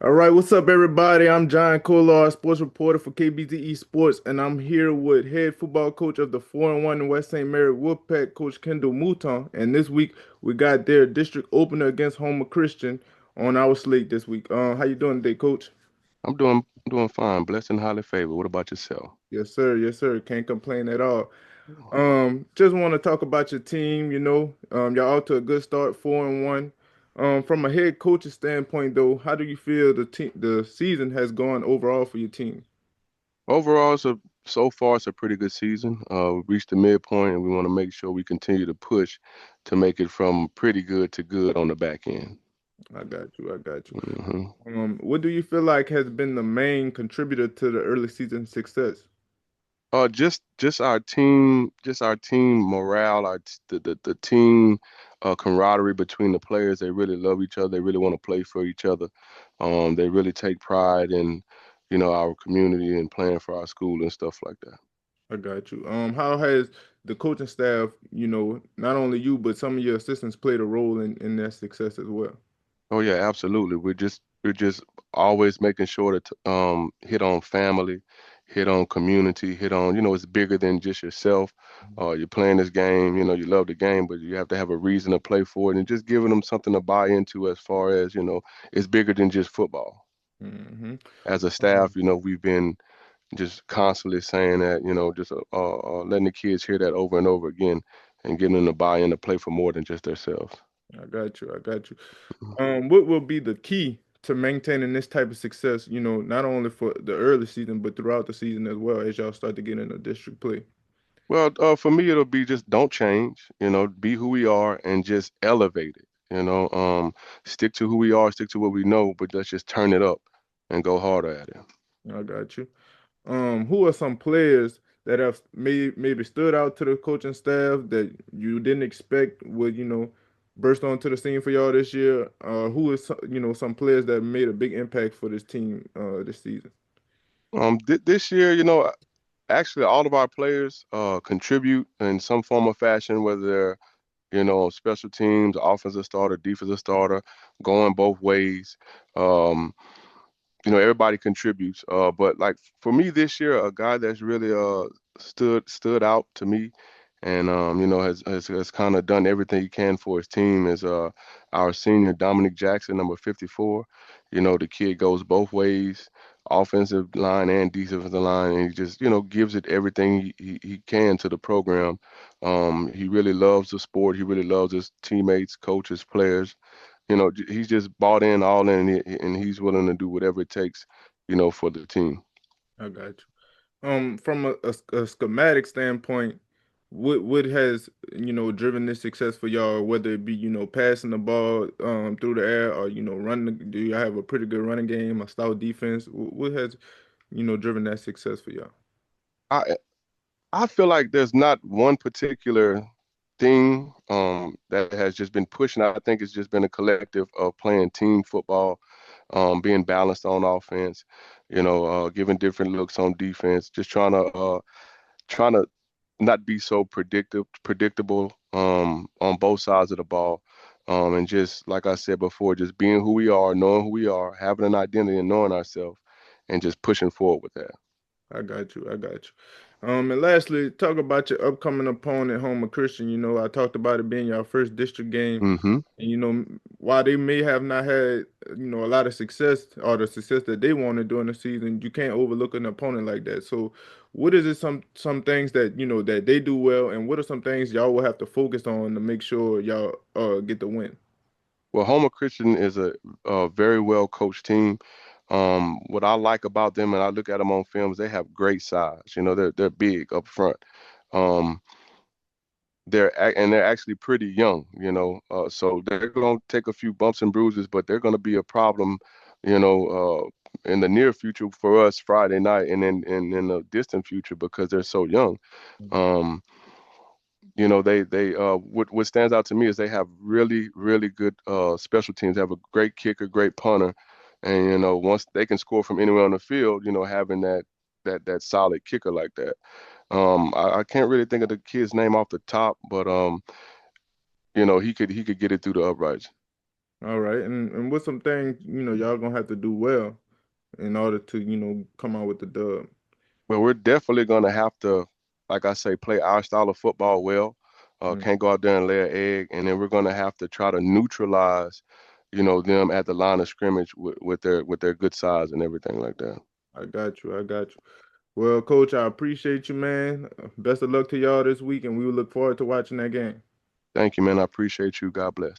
All right, what's up, everybody? I'm John Colar, sports reporter for KBZE Sports, and I'm here with head football coach of the 4-1 West St. Mary Wolfpack, Coach Kendall Mouton. And this week we got their district opener against Houma Christian on our slate this week. How you doing today, Coach? I'm doing fine, blessed and highly favored. What about yourself? Yes, sir. Yes, sir. Can't complain at all. Just want to talk about your team. Y'all out to a good start, 4-1. From a head coach's standpoint, though, how do you feel the season has gone overall for your team? Overall, so far it's a pretty good season. We reached the midpoint, and we want to make sure we continue to push to make it from pretty good to good on the back end. I got you. I got you. hmm What do you feel like has been the main contributor to the early season success? just our team morale, the team camaraderie between the players. They really love each other. They really want to play for each other. They really take pride in, our community and playing for our school and stuff like that. I got you. How has the coaching staff, not only you, but some of your assistants played a role in their success as well? Oh yeah, absolutely. We're just always making sure to hit on family, hit on community, hit on, it's bigger than just yourself. You're playing this game, you love the game, but you have to have a reason to play for it and just giving them something to buy into as far as, it's bigger than just football. Hmm. As a staff, we've been just constantly saying that, just letting the kids hear that over and over again and getting them to buy in to play for more than just themselves. I got you. I got you. What will be the key to maintaining this type of success, not only for the early season, but throughout the season as well as y'all start to get into district play? Well, for me, it'll be just don't change, be who we are and just elevate it, stick to who we are, stick to what we know, but let's just turn it up and go harder at it. I got you. Who are some players that have maybe stood out to the coaching staff that you didn't expect would, burst onto the scene for y'all this year? Who is, some players that made a big impact for this team this season? This year, actually all of our players contribute in some form or fashion, whether they're, special teams, offensive starter, defensive starter, going both ways. Um, everybody contributes. But like for me this year, a guy that's really stood out to me and has kind of done everything he can for his team is our senior Dominic Jackson, number 54. The kid goes both ways, offensive line and defensive line, and he just, gives it everything he can to the program. He really loves the sport. He really loves his teammates, coaches, players. He's just bought in all in, and he's willing to do whatever it takes, for the team. I got you. From a schematic standpoint, what has driven this success for y'all? Whether it be passing the ball through the air or running. Do you have a pretty good running game, a stout defense? What has driven that success for y'all? I I feel like there's not one particular thing that has just been pushing. I think it's just been a collective of playing team football, being balanced on offense, giving different looks on defense, just trying to not be so predictable on both sides of the ball. And just like I said before, just being who we are, knowing who we are, having an identity and knowing ourselves, and just pushing forward with that. I got you. I got you. And lastly, talk about your upcoming opponent, Houma Christian. I talked about it being your first district game. hmm And while they may have not had, a lot of success or the success that they wanted during the season, you can't overlook an opponent like that. So, what is it some things that that they do well, and what are some things y'all will have to focus on to make sure y'all get the win? Well, Homer Christian is a very well coached team. What I like about them, and I look at them on films, they have great size. They're big up front. Um, they're actually pretty young. So they're gonna take a few bumps and bruises, but they're gonna be a problem. In the near future for us Friday night, and then in the distant future because they're so young. Um, what stands out to me is they have really, really good special teams. They have a great kicker, great punter, and once they can score from anywhere on the field, having that solid kicker like that. I can't really think of the kid's name off the top, but he could get it through the uprights. All right, and what's some things y'all gonna have to do well in order to come out with the dub? But we're definitely gonna have to, like I say, play our style of football well. Mm, Can't go out there and lay an egg, and then we're gonna have to try to neutralize, them at the line of scrimmage with their good size and everything like that. I got you. I got you. Well, Coach, I appreciate you, man. Best of luck to y'all this week, and we will look forward to watching that game. Thank you, man. I appreciate you. God bless.